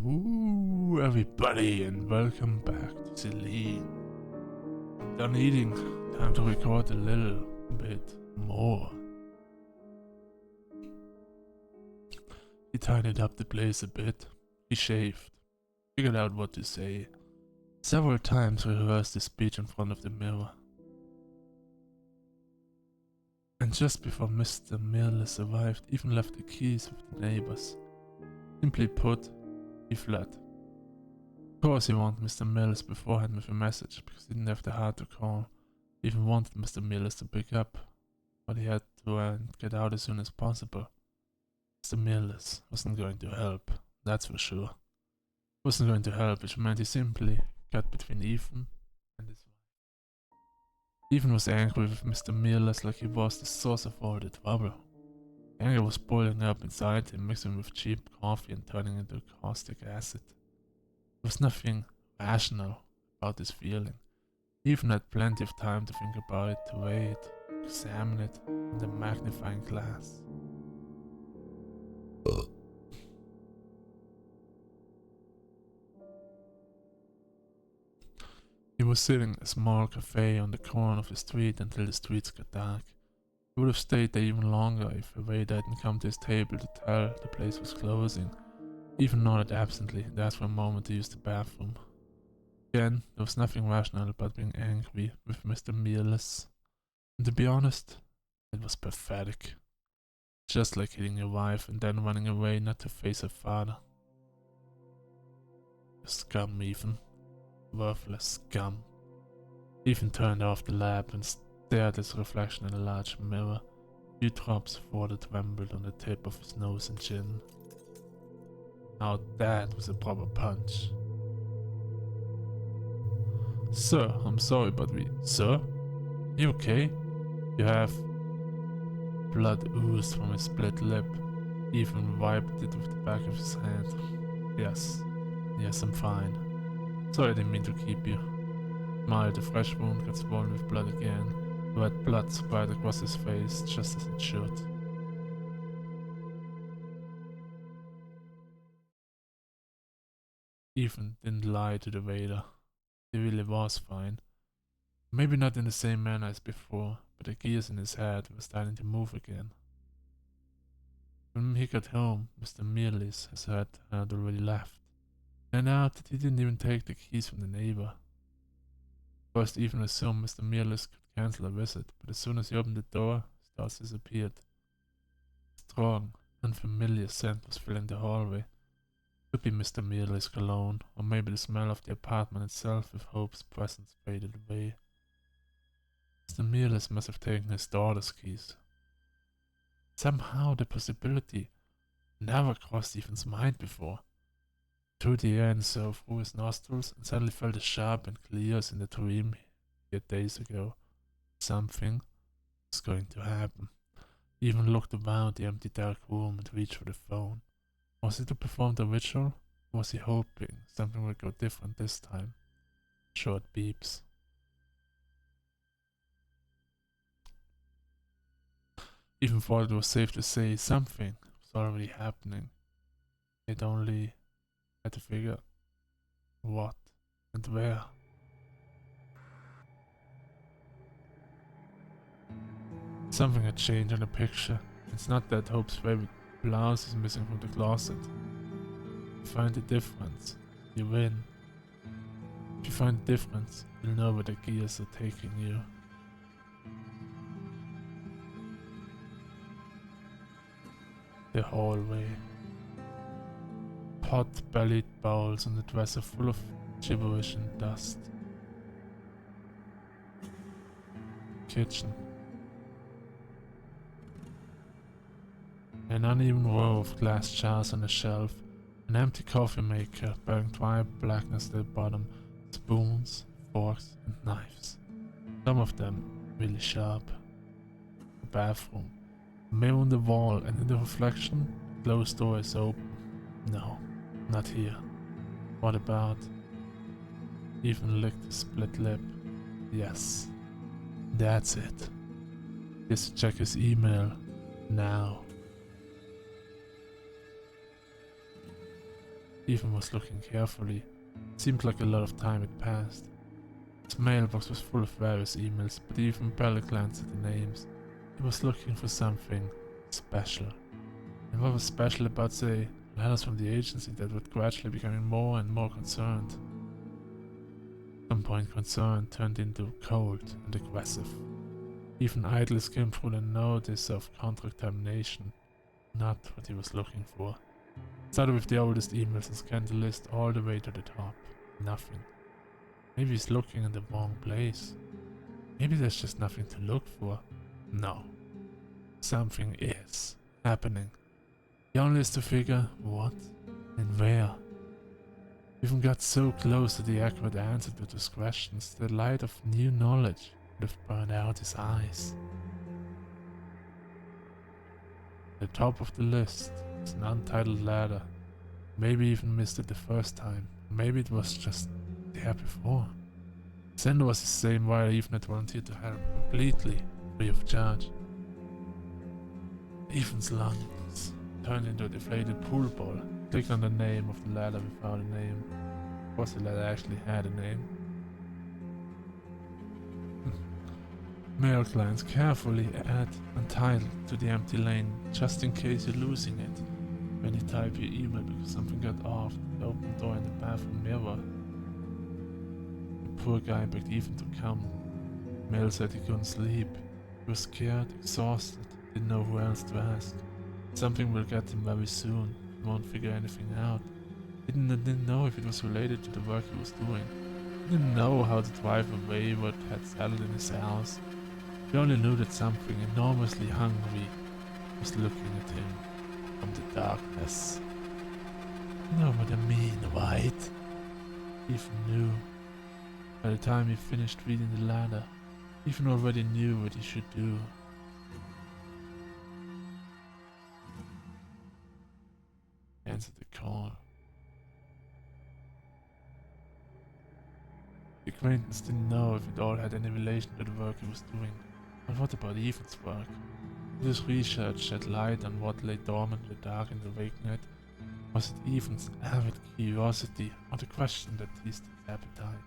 Ooh, everybody, and welcome back to Selene. Done eating, time to record a little bit more. He tidied up the place a bit, he shaved, figured out what to say. Several times rehearsed his speech in front of the mirror. And just before Mr. Mirrorless arrived, even left the keys with the neighbors. Simply put, he fled. Of course he wanted Mr. Mirrorless beforehand with a message, because he didn't have the heart to call. He even wanted Mr. Mirrorless to pick up, but he had to get out as soon as possible. Mr. Mirrorless wasn't going to help, that's for sure. Wasn't going to help, which meant he simply got between Ethan and his wife. Ethan was angry with Mr. Mirrorless like he was the source of all the trouble. Anger was boiling up inside him, mixing with cheap coffee and turning into caustic acid. There was nothing rational about this feeling. He even had plenty of time to think about it, to weigh it, examine it in the magnifying glass. He was sitting in a small cafe on the corner of the street until the streets got dark. He would have stayed there even longer if a waiter hadn't come to his table to tell the place was closing. He even nodded absently and asked for a moment to use the bathroom. Again, there was nothing rational about being angry with Mr. Mirrorless. And to be honest, it was pathetic. Just like hitting your wife and then running away not to face her father. You scum, Ethan. Worthless scum. Ethan turned off the lamp and stared at his reflection in a large mirror. A few drops of water trembled on the tip of his nose and chin. Now that was a proper punch. Sir, I'm sorry, but Sir? You okay? You have... Blood oozed from his split lip. Ethan wiped it with the back of his hand. Yes, I'm fine. Sorry, I didn't mean to keep you. Smiled, the fresh wound got swollen with blood again. The red blood spread across his face, just as it should. Ethan didn't lie to the waiter. He really was fine. Maybe not in the same manner as before, but the gears in his head were starting to move again. When he got home, Mr. Mirrorless had already left. And out that he didn't even take the keys from the neighbor. First, Ethan assumed Mr. Mirrorless could cancel a visit, but as soon as he opened the door, his thoughts disappeared. A strong, unfamiliar scent was filling the hallway. Could be Mr. Mirrorless' cologne, or maybe the smell of the apartment itself with Hope's presence faded away. Mr. Mirrorless must have taken his daughter's keys. Somehow the possibility never crossed Ethan's mind before. Through the air and so through his nostrils, and suddenly felt as sharp and clear as in the dream he had days ago. Something was going to happen. He even looked around the empty dark room and reached for the phone. Was it to perform the ritual? Or was he hoping something would go different this time? Short beeps. Even thought it was safe to say something was already happening. It only had to figure what and where. Something had changed in the picture. It's not that Hope's favorite blouse is missing from the closet. If you find the difference, you win. If you find the difference, you'll know where the gears are taking you. The hallway. Pot-bellied bowls on the dresser full of gibberish and dust. Kitchen. An uneven row of glass jars on a shelf, an empty coffee maker bearing dry blackness at the bottom, spoons, forks and knives. Some of them really sharp. The bathroom. A mirror on the wall, and in the reflection, the closed door is open. No. Not here. What about? Ethan licked his split lip. Yes. That's it. He has to check his email. Now. Ethan was looking carefully. It seemed like a lot of time had passed. His mailbox was full of various emails, but Ethan barely glanced at the names. He was looking for something special. And what was special about, say, letters from the agency that were gradually becoming more and more concerned? At some point, concern turned into cold and aggressive. Ethan idly skimmed through the notice of contract termination. Not what he was looking for. Started with the oldest emails and scanned the list all the way to the top. Nothing. Maybe he's looking in the wrong place. Maybe there's just nothing to look for. No. Something is happening. He only has to figure what and where. Even got so close to the accurate answer to those questions, the light of new knowledge would have burned out his eyes. At the top of the list was an untitled letter. Maybe even missed it the first time. Maybe it was just there before. The sender was the same why Ethan had volunteered to help, completely free of charge. Ethan's lungs turned into a deflated pool ball. Clicked on the name of the letter without a name. Of course, the letter actually had a name. Mail clients carefully add untitled to the empty lane just in case you're losing it. When you type your email because something got off the open door in the bathroom mirror. The poor guy begged Ethan to come. Mail said he couldn't sleep. He was scared, exhausted, didn't know who else to ask. Something will get him very soon. He won't figure anything out. He didn't know if it was related to the work he was doing. He didn't know how to drive away what had settled in his house. He only knew that something enormously hungry was looking at him from the darkness. You know what I mean, right? Ethan knew. By the time he finished reading the letter, Ethan already knew what he should do. He answered the call. The acquaintance didn't know if it all had any relation to the work he was doing. But what about Ethan's work? Did his research shed light on what lay dormant in the dark in the wake night? Was it Ethan's avid curiosity or the question that teased his appetite?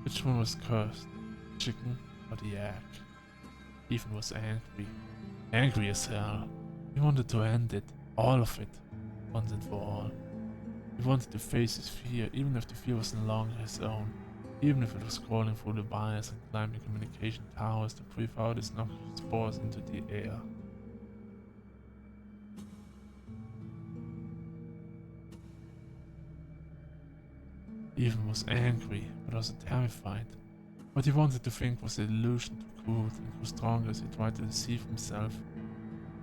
Which one was cursed, the chicken or the egg? Ethan was angry. Angry as hell. He wanted to end it, all of it, once and for all. He wanted to face his fear, even if the fear was no longer his own. Even if it was crawling through the wires and climbing communication towers to breathe out its noxious spores into the air. Ethan was angry, but also terrified. What he wanted to think was a delusion took root and grew stronger as he tried to deceive himself.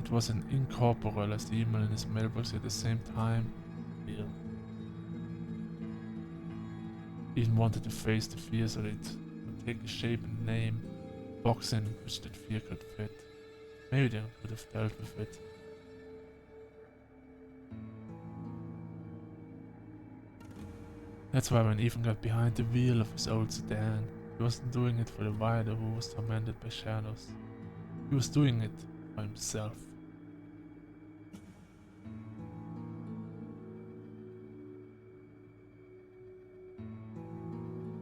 It was an incorporeal as the email in his mailbox at the same time real. Ethan wanted to face the fear so that it would take a shape and name, a box in which that fear could fit. Maybe they would have dealt with it. That's why when Ethan got behind the wheel of his old sedan, he wasn't doing it for the rider who was tormented by shadows. He was doing it for himself.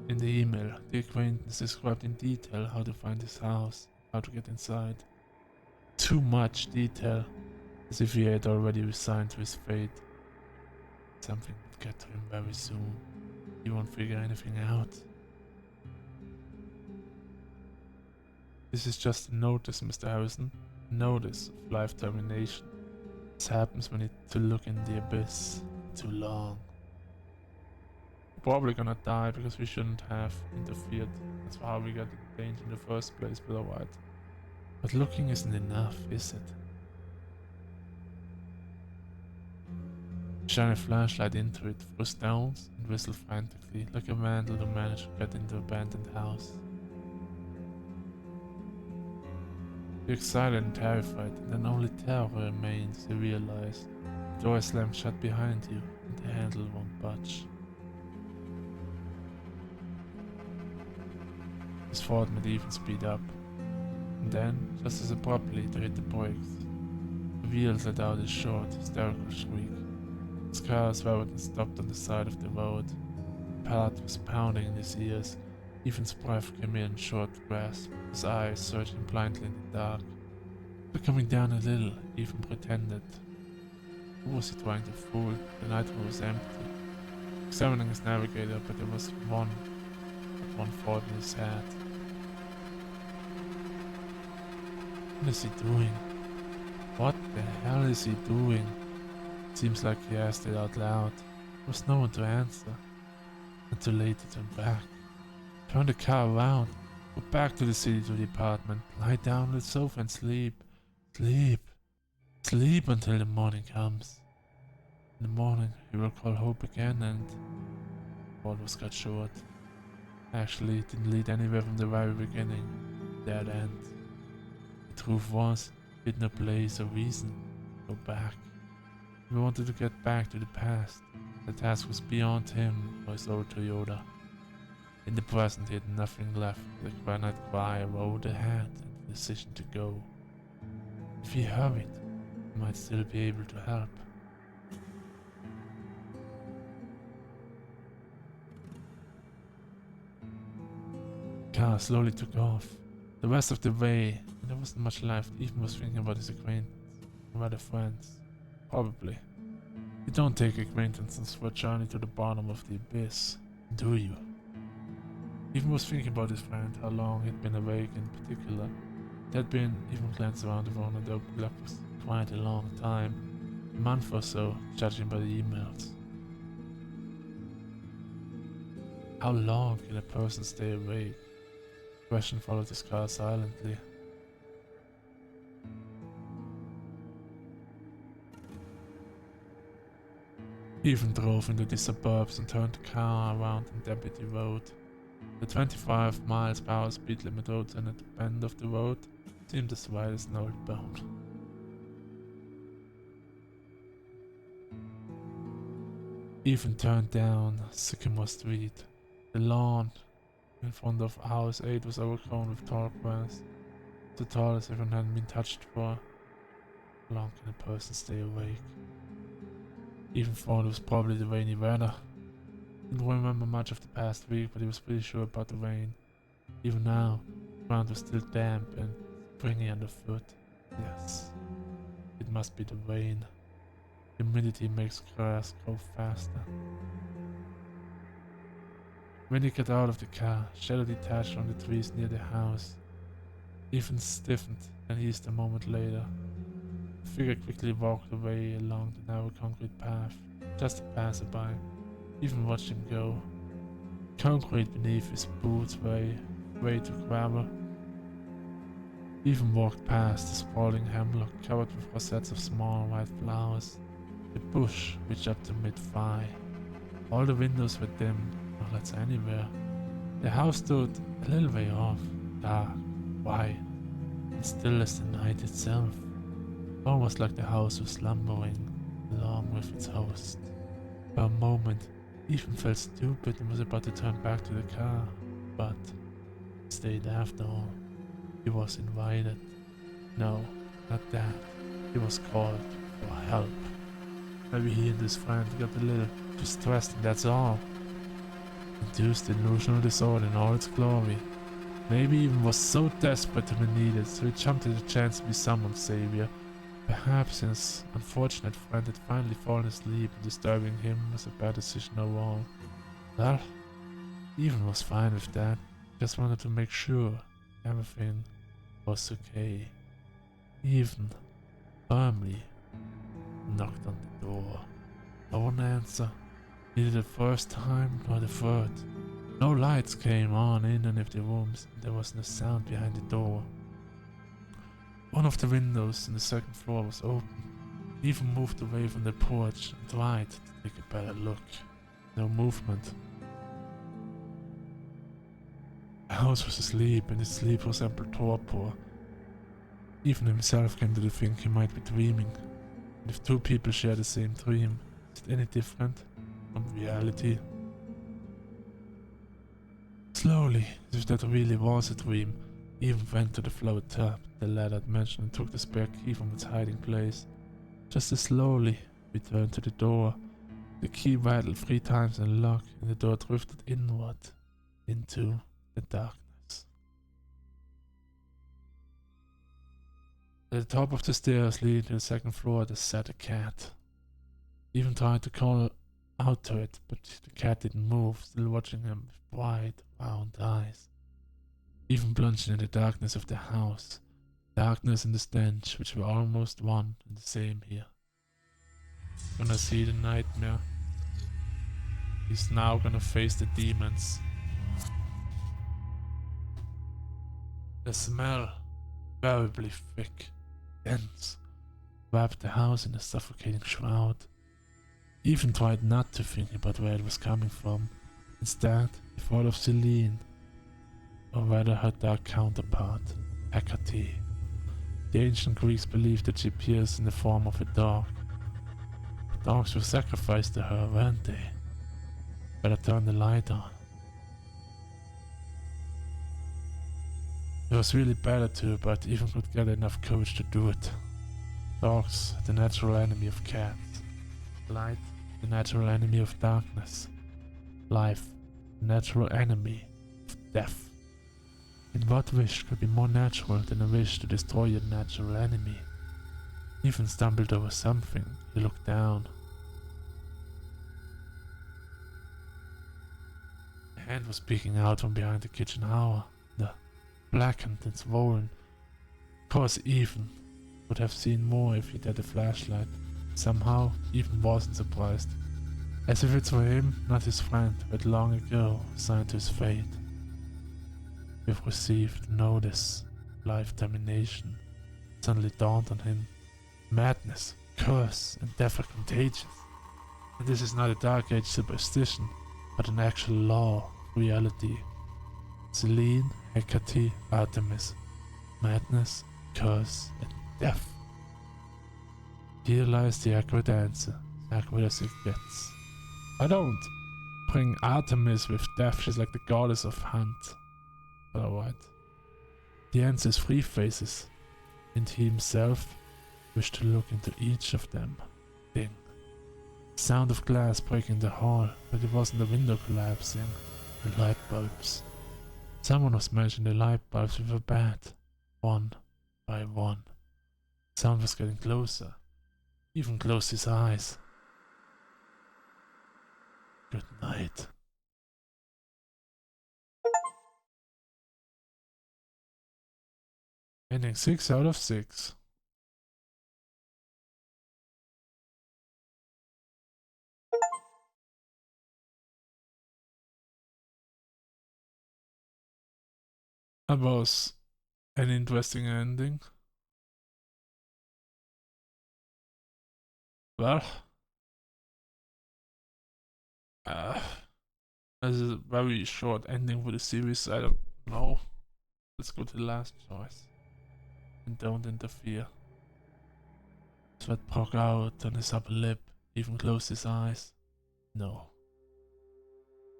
In the email, the acquaintance described in detail how to find his house, how to get inside. Too much detail, as if he had already resigned to his fate. Something would get to him very soon. He won't figure anything out. This is just a notice, Mr. Harrison. A notice of life termination. This happens when you to look in the abyss too long. Probably gonna die because we shouldn't have interfered. That's how we got in danger in the first place, but alright. But looking isn't enough, is it? Shine a flashlight into it, throw stones, and whistle frantically, like a vandal who managed to get into an abandoned house. You're excited and terrified, and then only terror remains. You realize the door is slammed shut behind you, and the handle won't budge. His thought made even speed up, and then, just as abruptly, to hit the brakes. The wheels let out a short, hysterical shriek. His car swerved and stopped on the side of the road. The heart was pounding in his ears. Ethan's breath came in short gasps, his eyes searching blindly in the dark. But coming down a little, Ethan pretended. Who was he trying to fool? The night was empty. Examining his navigator, but there was one thought in his head. What is he doing? What the hell is he doing? Seems like he asked it out loud. There was no one to answer. And too late to turn back. Turn the car around. Go back to the city to the apartment. Lie down on the sofa and sleep. Sleep. Sleep until the morning comes. In the morning, he will call Hope again and... all was cut short. Actually, it didn't lead anywhere from the very beginning. Dead end. The truth was, he had no place or reason to go back. He wanted to get back to the past. The task was beyond him or his old Toyota. In the present, he had nothing left. The granite cry rolled ahead and the decision to go. If he hurried, he might still be able to help. The car slowly took off. The rest of the way, and there wasn't much left. Ethan was thinking about his acquaintance and other friends. Probably. You don't take acquaintances for a journey to the bottom of the abyss, do you? Ethan was thinking about his friend, how long he'd been awake in particular. It had been, Ethan glanced around the phone, and the clock was quite a long time. A month or so, judging by the emails. How long can a person stay awake? The question followed his car silently. Ethan drove into the suburbs and turned the car around on Deputy Road. The 25 miles per hour speed limit road and at the bend of the road seemed as wide as an old bone. Ethan turned down Sycamore Street. The lawn in front of House 8 was overgrown with tall grass, so tall as if it hadn't been touched for. How long can a person stay awake? Ethan thought it was probably the rainy weather. Didn't remember much of the past week, but he was pretty sure about the rain. Even now, the ground was still damp and springy underfoot. Yes, it must be the rain. Humidity makes grass grow faster. When he got out of the car, shadow detached from the trees near the house. Ethan stiffened and eased a moment later. The figure quickly walked away along the narrow concrete path, just a passerby. Ethan watched him go. Concrete beneath his boots way to gravel. Ethan walked past the sprawling hemlock covered with rosettes of small white flowers. The bush reached up to mid-thigh. All the windows were dim, no lights anywhere. The house stood a little way off, dark, white, and still as the night itself. Almost like the house was slumbering along with its host. For a moment, Ethan felt stupid and was about to turn back to the car, but stayed after all. He was invited. No, not that. He was called for help. Maybe he and his friend got a little too stressed and that's all. Induced delusional disorder in all its glory. Maybe Ethan was so desperate to be needed, so he jumped at the chance to be someone's savior. Perhaps his unfortunate friend had finally fallen asleep and disturbing him was a bad decision overall. Well, Ethan was fine with that. Just wanted to make sure everything was okay. Ethan firmly knocked on the door. No one answered. Neither the first time nor the third. No lights came on in any of the rooms, and there was no sound behind the door. One of the windows on the second floor was open. Ethan moved away from the porch and tried to take a better look. No movement. The house was asleep, and its sleep resembled torpor. Ethan himself came to think he might be dreaming. And if two people share the same dream, is it any different from reality? Slowly, as if that really was a dream, Ethan went to the float top the lad had mentioned and took the spare key from its hiding place. Just as slowly, returned to the door. The key rattled 3 times in the lock, and the door drifted inward into the darkness. At the top of the stairs leading to the 2nd floor, there sat a cat. Even tried to call out to it, but the cat didn't move, still watching him with wide, round eyes. Even plunged in the darkness of the house, darkness and the stench, which were almost one and the same here. Gonna see the nightmare. He's now gonna face the demons. The smell, terribly thick, dense, wrapped the house in a suffocating shroud. He even tried not to think about where it was coming from. Instead, he thought of Selene, or rather her dark counterpart, Hecate. The ancient Greeks believed that she appears in the form of a dog. Dogs were sacrificed to her, weren't they? Better turn the light on. It was really better to, but even could get enough courage to do it. Dogs, the natural enemy of cats. Light, the natural enemy of darkness. Life, the natural enemy of death. And what wish could be more natural than a wish to destroy your natural enemy? He even stumbled over something. He looked down. A hand was peeking out from behind the kitchen hour. The blackened and swollen. Of course, Ethan would have seen more if he'd had a flashlight. Somehow, Ethan wasn't surprised. As if it's for him, not his friend, who had long ago signed to his fate. We've received notice. Life termination. Suddenly dawned on him. Madness, curse, and death are contagious. And this is not a Dark Age superstition, but an actual law of reality. Selene, Hecate, Artemis. Madness, curse, and death. Here lies the accurate answer, accurate as it gets. I don't bring Artemis with death, she's like the goddess of hunt. But alright. The answer is 3 faces, and he himself wished to look into each of them. Ding. Sound of glass breaking the hall, but it wasn't the window collapsing, the light bulbs. Someone was smashing the light bulbs with a bat, one by one. Sound was getting closer. Even closed his eyes. Good night. Ending 6 out of 6. That was an interesting ending. Well, this is a very short ending for the series. I don't know. Let's go to the last choice. And don't interfere. Sweat broke out on his upper lip. Even closed his eyes. No.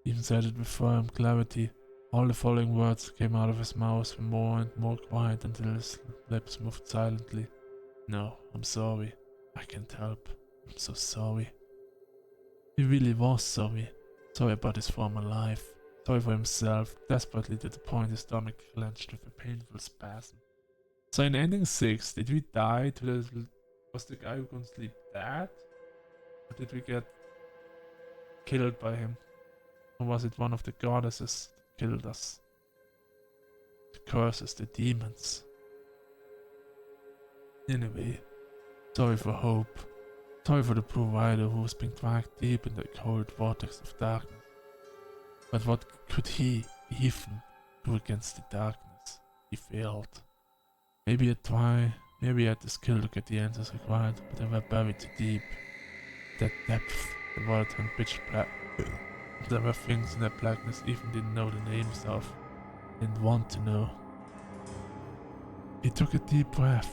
Even said it with firm clarity. All the following words came out of his mouth, more and more quiet until his lips moved silently. No, I'm sorry. I can't help. I'm so sorry. He really was sorry. Sorry about his former life. Sorry for himself, desperately to the point his stomach clenched with a painful spasm. So in ending 6, did we die to the... Was the guy who couldn't sleep dead? Or did we get killed by him? Or was it one of the goddesses that killed us? The curses, the demons. Anyway, sorry for Hope. Sorry for the poor rider who was being dragged deep in the cold vortex of darkness. But what could he, Ethan, do against the darkness? He failed. Maybe I'd try, maybe I had the skill to get the answers required, but they were buried too deep. That depth, the world turned pitch black. There were things in that blackness Ethan didn't know the names of, didn't want to know. He took a deep breath,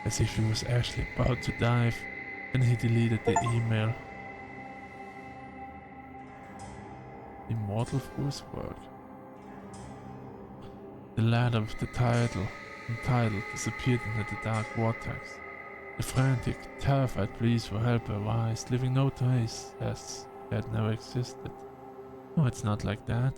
as if he was actually about to dive. Then he deleted the email. Immortal through his work. The ladder with the title entitled disappeared into the dark vortex. The frantic, terrified pleas for help arise, leaving no trace as they had never existed. No, it's not like that.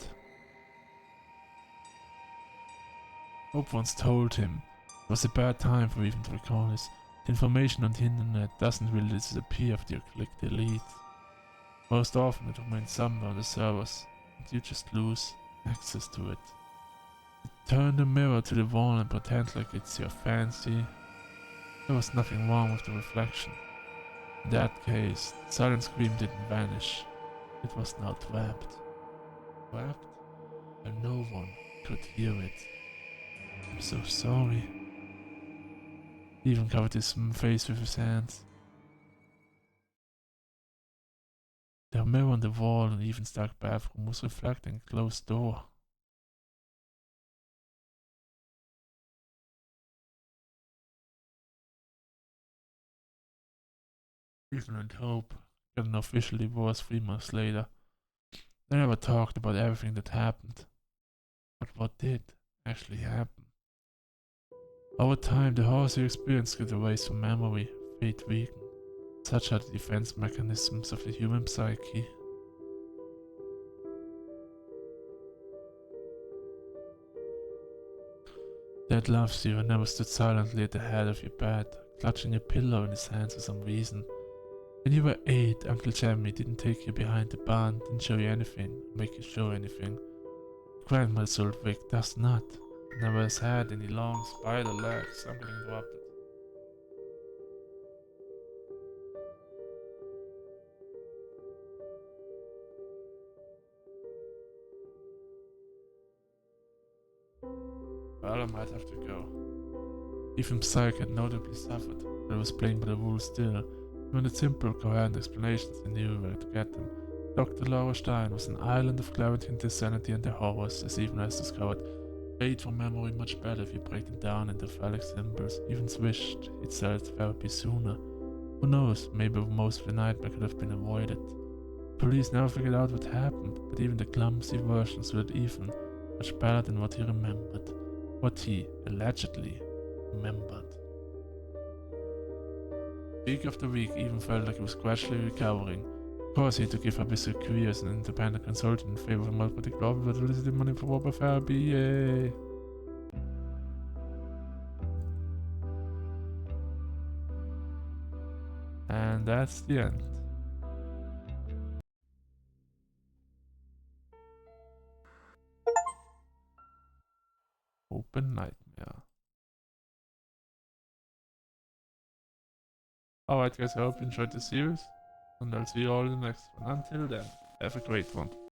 Hope once told him it was a bad time for even to recall this. The information on the internet doesn't really disappear after you click delete. Most often it remains somewhere on the servers, and you just lose access to it. Turn the mirror to the wall and pretend like it's your fancy. There was nothing wrong with the reflection. In that case, the silent scream didn't vanish. It was now trapped. Trapped? And no one could hear it. I'm so sorry. He even covered his face with his hands. The mirror on the wall in the even dark bathroom was reflecting a closed door. Even and Hope got an official divorce 3 months later. They never talked about everything that happened. But what did actually happen? Over time, the horrors you experienced get erased from memory, fate weakened. Such are the defense mechanisms of the human psyche. Dad loves you and never stood silently at the head of your bed, clutching a pillow in his hands for some reason. When you were 8, Uncle Jemmy didn't take you behind the barn, didn't show you anything, make you show anything. Grandmother's old Vic does not. It never has had any long spider legs. I'm getting interrupted. Well, I might have to go. Even Psyche had notably suffered, but was playing by the rules still. Even the simple, coherent explanations he knew where to get them. Dr. Laura Stein was an island of clarity and insanity and the horrors, as even has discovered, made for memory much better if you break them down into phallic symbols. Even wished he'd started therapy sooner. Who knows, maybe most of the nightmare could have been avoided. Police never figured out what happened, but even the clumsy versions were even much better than what he remembered. What he allegedly remembered. Week after week, even felt like he was gradually recovering. Of course, he had to give up his career as an independent consultant in favor of a more particular publicity money for proper therapy. Yay! And that's the end. Open Nightmare. Alright guys, I hope you enjoyed the series, and I'll see you all in the next one. Until then, have a great one.